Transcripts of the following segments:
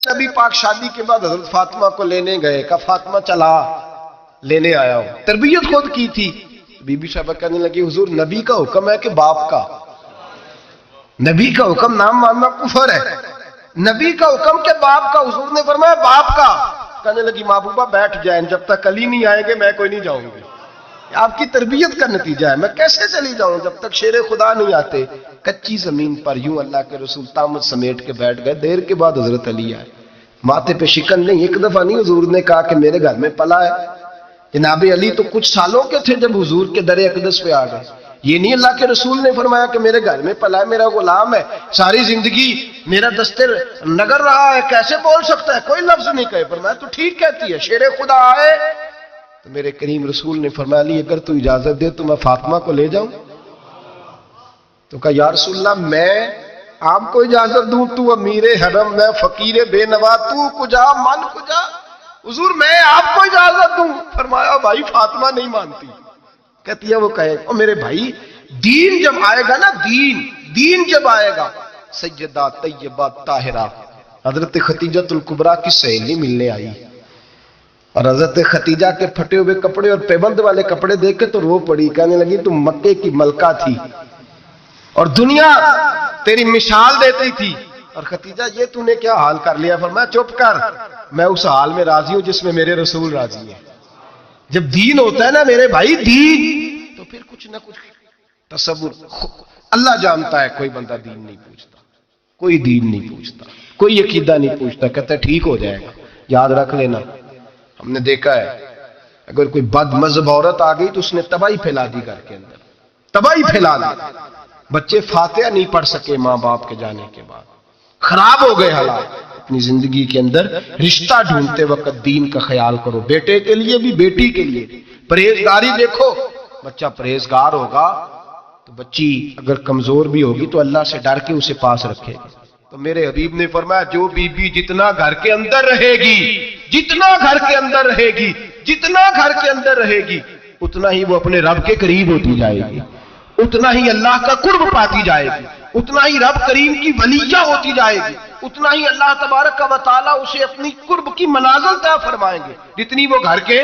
نبی پاک شادی کے بعد حضرت فاطمہ کو لینے گئے، کہا فاطمہ چلا لینے آیا ہوں، تربیت خود کی تھی۔ بی بی صاحبہ کہنے لگی حضور نبی کا حکم ہے کہ باپ کا؟ نبی کا حکم نام ماننا کفر ہے، نبی کا حکم کہ باپ کا، حضور نے فرمایا باپ کا۔ کہنے لگی محبوبہ بیٹھ جائیں، جب تک علی نہیں آئیں گے میں کوئی نہیں جاؤں گی۔ آپ کی تربیت کا نتیجہ ہے، میں کیسے چلی جاؤں جب تک شیر خدا نہیں آتے۔ کچی زمین پر یوں اللہ کے رسول طامت سمیٹ کے بیٹھ گئے، دیر کے بعد حضرت علی آئے، ماتھے پہ شکن نہیں، ایک دفعہ نہیں حضور نے کہا کہ میرے گھر میں پلا ہے۔ جناب علی تو کچھ سالوں کے تھے جب حضور کے در اقدس پہ آ گئے، یہ نہیں اللہ کے رسول نے فرمایا کہ میرے گھر میں پلا ہے، میرا غلام ہے، ساری زندگی میرا دستر نگر رہا ہے، کیسے بول سکتا ہے؟ کوئی لفظ نہیں کہے، فرمایا تو ٹھیک کہتی ہے، شیر خدا آئے تو میرے کریم رسول نے فرمایا علی اگر تو اجازت دے تو میں فاطمہ کو لے جاؤں؟ تو کہا یا رسول اللہ میں آپ کو اجازت دوں، تو امیر حرم، میں فقیر بے نوا، تو کجا من کجا، حضور میں آپ کو اجازت دوں؟ فرمایا بھائی فاطمہ نہیں مانتی، کہتی ہے وہ کہے او میرے بھائی دین جب آئے گا نا، دین جب آئے گا، سیدہ طیبہ طاہرہ حضرت خدیجہ الکبریٰ کی سہیلی ملنے آئی، اور حضرت خدیجہ کے پھٹے ہوئے کپڑے اور پیبند والے کپڑے دیکھ کے تو رو پڑی، کہنے لگی تم مکے کی ملکہ تھی اور دنیا تیری مثال دیتی تھی، اور خدیجہ یہ تو نے کیا حال کر لیا؟ فرمایا چپ کر، میں اس حال میں راضی ہوں جس میں میرے رسول راضی ہیں۔ جب دین ہوتا ہے نا میرے بھائی، دین تو پھر کچھ نہ کچھ تصور اللہ جانتا ہے، کوئی بندہ دین نہیں پوچھتا، کوئی دین نہیں پوچھتا، کوئی عقیدہ نہیں پوچھتا، کہتا ہے ٹھیک ہو جائے گا۔ یاد رکھ لینا، ہم نے دیکھا ہے اگر کوئی بد مذہب عورت آ گئی تو اس نے تباہی پھیلا دی گھر کے اندر، تباہی پھیلا دی، بچے فاتحہ نہیں پڑھ سکے ماں باپ کے جانے کے بعد، خراب ہو گئے حالات۔ اپنی زندگی کے اندر رشتہ ڈھونڈتے وقت دین کا خیال کرو، بیٹے کے لیے بھی بیٹی کے لیے بھی۔ پرہیزگاری دیکھو، بچہ پرہیزگار ہوگا تو بچی اگر کمزور بھی ہوگی تو اللہ سے ڈر کے اسے پاس رکھے گا۔ تو میرے حبیب نے فرمایا جو بی بی جتنا گھر کے اندر رہے گی، جتنا گھر کے اندر رہے گی، جتنا گھر کے اندر رہے گی، اتنا ہی وہ اپنے رب کے قریب ہوتی جائے گی، اتنا ہی اللہ کا قرب پاتی جائے گی، اتنا ہی رب کریم کی ولیہ ہوتی جائے گی، اتنا ہی اللہ تبارک و تعالیٰ اسے اپنی قرب کی منازل طے فرمائیں گے۔ جتنی وہ گھر کے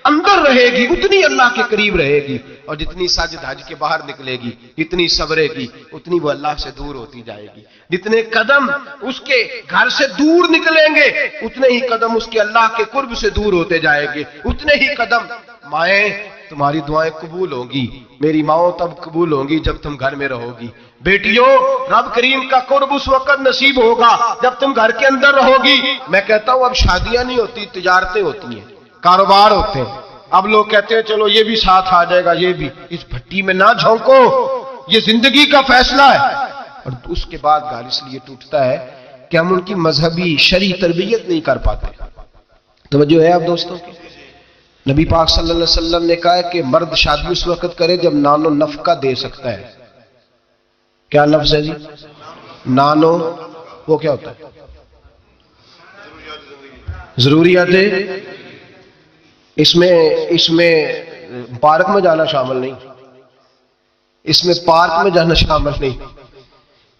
اندر رہے گی اتنی اللہ کے قریب رہے گی، اور جتنی سج دھج کے باہر نکلے گی، جتنی صبرے گی، اتنی وہ اللہ سے دور ہوتی جائے گی۔ جتنے قدم اس کے گھر سے دور نکلیں گے اتنے ہی قدم اس کے اللہ کے قرب سے دور ہوتے جائیں گے، اتنے ہی قدم۔ مائیں تمہاری دعائیں قبول ہوں گی، میری ماؤں تب قبول ہوں گی جب تم گھر میں رہو گی۔ بیٹیوں رب کریم کا قرب اس وقت نصیب ہوگا جب تم گھر کے اندر رہو گی۔ میں کہتا ہوں اب شادیاں نہیں ہوتی، تجارتیں ہوتی ہیں، کاروبار ہوتے ہیں۔ اب لوگ کہتے ہیں چلو یہ بھی ساتھ آ جائے گا، یہ بھی، اس بھٹی میں نہ جھونکو، یہ زندگی کا فیصلہ ہے۔ اور اس کے بعد گھر اس لیے ٹوٹتا ہے کہ ہم ان کی مذہبی شرعی تربیت نہیں کر پاتے۔ توجہ ہے آپ دوستوں کی؟ نبی پاک صلی اللہ علیہ وسلم نے کہا ہے کہ مرد شادی اس وقت کرے جب نان و نفقہ دے سکتا ہے۔ کیا لفظ ہے جی؟ نانو، وہ کیا ہوتا ہے؟ ضروریات۔ اس میں پارک میں جانا شامل نہیں، اس میں پارک میں جانا شامل نہیں،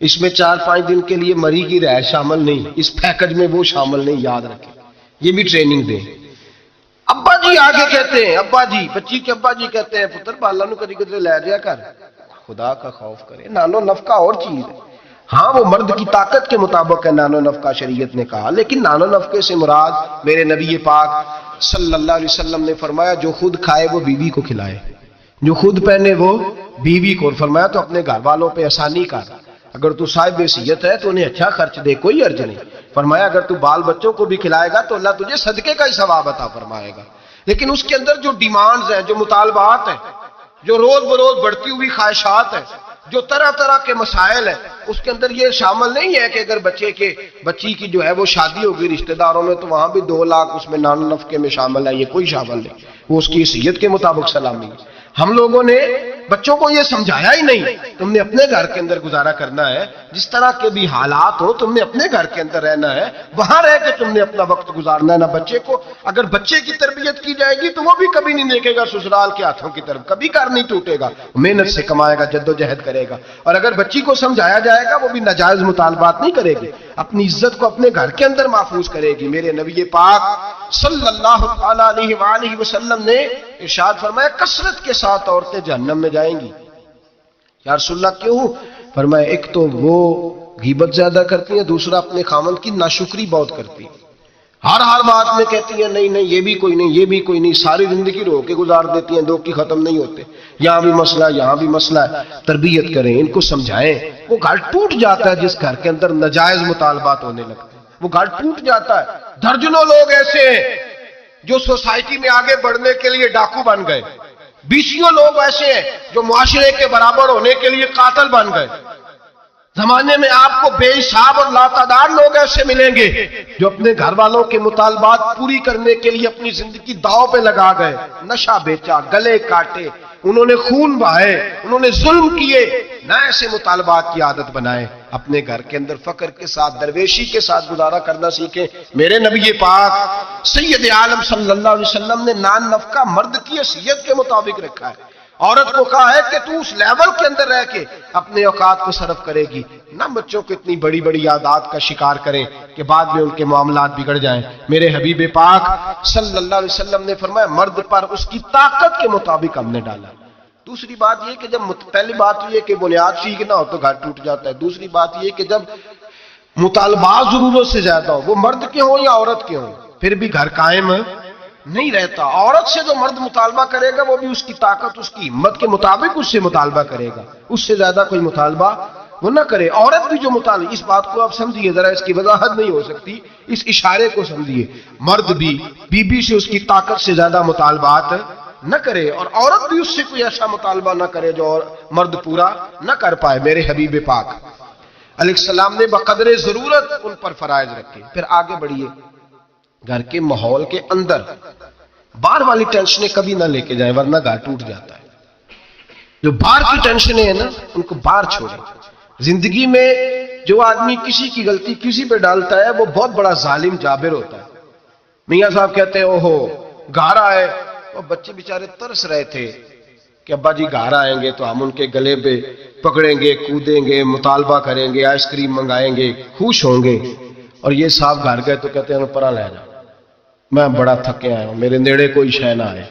اس میں 4-5 دن کے لیے مری کی رہائش شامل نہیں، اس پیکج میں وہ شامل نہیں۔ یاد رکھیں، یہ بھی ٹریننگ دیں۔ ابا جی آگے کہتے ہیں، ابا جی، بچی کے ابا جی کہتے ہیں پتر بالا نو کدی کدی لے جایا کر، خدا کا خوف کرے۔ نانو نفقہ اور چیز ہے، ہاں وہ مرد کی طاقت کے مطابق ہے نانو نفقہ شریعت نے کہا، لیکن نانو نفقے سے مراد میرے نبی پاک صلی اللہ علیہ وسلم نے فرمایا جو خود کھائے وہ بیوی کو کھلائے، جو خود پہنے وہ بیوی کو، فرمایا تو اپنے گھر والوں پہ آسانی کر، اگر تو صاحب حیثیت ہے تو انہیں اچھا خرچ دے، کوئی حرج نہیں۔ فرمایا اگر تو بال بچوں کو بھی کھلائے گا تو اللہ تجھے صدقے کا ہی ثواب عطا فرمائے گا، لیکن اس کے اندر جو ڈیمانڈز ہیں، جو مطالبات ہیں، جو روز بروز بڑھتی ہوئی خواہشات ہیں، جو طرح طرح کے مسائل ہیں، اس کے اندر یہ شامل نہیں ہے کہ اگر بچی کی جو ہے وہ شادی ہوگی رشتہ داروں میں تو وہاں بھی 2 لاکھ اس میں نان نفقے میں شامل ہے، یہ کوئی شامل نہیں، وہ اس کی حیثیت کے مطابق سلامی ہے۔ ہم لوگوں نے بچوں کو یہ سمجھایا ہی نہیں، تم نے اپنے گھر کے اندر گزارا کرنا ہے، جس طرح کے بھی حالات ہو تم نے اپنے گھر کے اندر رہنا ہے، وہاں رہ کے تم نے اپنا وقت گزارنا ہے۔ نہ بچے کو، اگر بچے کی تربیت کی جائے گی تو وہ بھی کبھی نہیں دیکھے گا سسرال کے ہاتھوں کی طرف، کبھی گھر نہیں ٹوٹے گا، محنت سے کمائے گا، جد و جہد کرے گا، اور اگر بچی کو سمجھایا جائے گا وہ بھی ناجائز مطالبات نہیں کرے گی۔ اپنی عزت کو اپنے گھر کے اندر محفوظ کرے گی. میرے نبی پاک صلی اللہ علیہ وآلہ وسلم نے ارشاد فرمایا کثرت کے ساتھ عورتیں جہنم میں جائیں گی. یا رسول اللہ کیوں؟ فرمایا ایک تو وہ غیبت زیادہ کرتی ہیں، دوسرا اپنے خامند کی ناشکری بہت کرتی ہیں. ہر بات میں کہتی ہیں نہیں یہ بھی کوئی نہیں، یہ بھی کوئی نہیں، ساری زندگی رو کے گزار دیتی ہیں، دو کی ختم نہیں ہوتے. یہاں بھی مسئلہ یہاں بھی مسئلہ ہے. تربیت کریں، ان کو سمجھائیں. وہ گھر ٹوٹ جاتا ہے جس گھر کے اندر ناجائز مطالبات ہونے لگتے ہیں، وہ گھر ٹوٹ جاتا ہے. درجنوں لوگ ایسے ہیں جو سوسائٹی میں آگے بڑھنے کے لیے ڈاکو بن گئے، بیسیوں لوگ ایسے ہیں جو معاشرے کے برابر ہونے کے لیے قاتل بن گئے. زمانے میں آپ کو بے حساب اور لاتعداد لوگ ایسے ملیں گے جو اپنے گھر والوں کے مطالبات پوری کرنے کے لیے اپنی زندگی داؤ پہ لگا گئے. نشہ بیچا، گلے کاٹے، انہوں نے خون بہائے، انہوں نے ظلم کیے. نہ ایسے مطالبات کی عادت بنائیں. اپنے گھر کے اندر فقر کے ساتھ، درویشی کے ساتھ گزارا کرنا سیکھیں. میرے نبی پاک سید عالم صلی اللہ علیہ وسلم نے نان نفقہ مرد کی حیثیت کے مطابق رکھا ہے. عورت کو کہا ہے کہ تو اس لیول کے اندر رہ کے اپنے اوقات کو صرف کرے گی. نہ بچوں کو اتنی بڑی بڑی عادات کا شکار کریں کہ بعد میں ان کے معاملات بگڑ جائیں. میرے حبیب پاک صلی اللہ علیہ وسلم نے فرمایا مرد پر اس کی طاقت کے مطابق ہم نے ڈالا. دوسری بات یہ کہ جب پہلی بات یہ کہ بنیاد ٹھیک نہ ہو تو گھر ٹوٹ جاتا ہے. دوسری بات یہ کہ جب مطالبات ضرورت سے زیادہ ہو، وہ مرد کے ہوں یا عورت کے ہوں، پھر بھی گھر قائم نہیں رہتا. عورت سے جو مرد مطالبہ کرے گا وہ بھی اس کی طاقت، اس کی ہمت کے مطابق اس سے مطالبہ کرے گا، اس سے زیادہ کوئی مطالبہ وہ نہ کرے. عورت بھی جو مطالبہ، اس بات کو آپ سمجھیے ذرا، اس کی وضاحت نہیں ہو سکتی، اس اشارے کو سمجھیے. مرد بھی بیوی سے اس کی طاقت سے زیادہ مطالبات نہ کرے، اور عورت بھی اس سے کوئی ایسا مطالبہ نہ کرے جو مرد پورا نہ کر پائے. میرے حبیب پاک علیہ السلام نے بقدر ضرورت ان پر فرائض رکھے. پھر آگے بڑھیے. گھر کے ماحول کے اندر باہر والی ٹینشنیں کبھی نہ لے کے جائیں ورنہ گھر ٹوٹ جاتا ہے. جو باہر کی ٹینشنیں ہیں نا ان کو باہر چھوڑیں. زندگی میں جو آدمی کسی کی غلطی کسی پہ ڈالتا ہے وہ بہت بڑا ظالم جابر ہوتا ہے. میاں صاحب کہتے ہیں اوہو گھر آئے، اور بچے بیچارے ترس رہے تھے کہ ابا جی گھر آئیں گے تو ہم ان کے گلے پہ پکڑیں گے، کودیں گے، مطالبہ کریں گے، آئس کریم منگائیں گے، خوش ہوں گے. اور یہ صاحب گھر گئے تو کہتے ہیں پرا لے جاؤ، میں بڑا تھکے آیا ہوں، میرے نیڑے کوئی شے نہ آئے.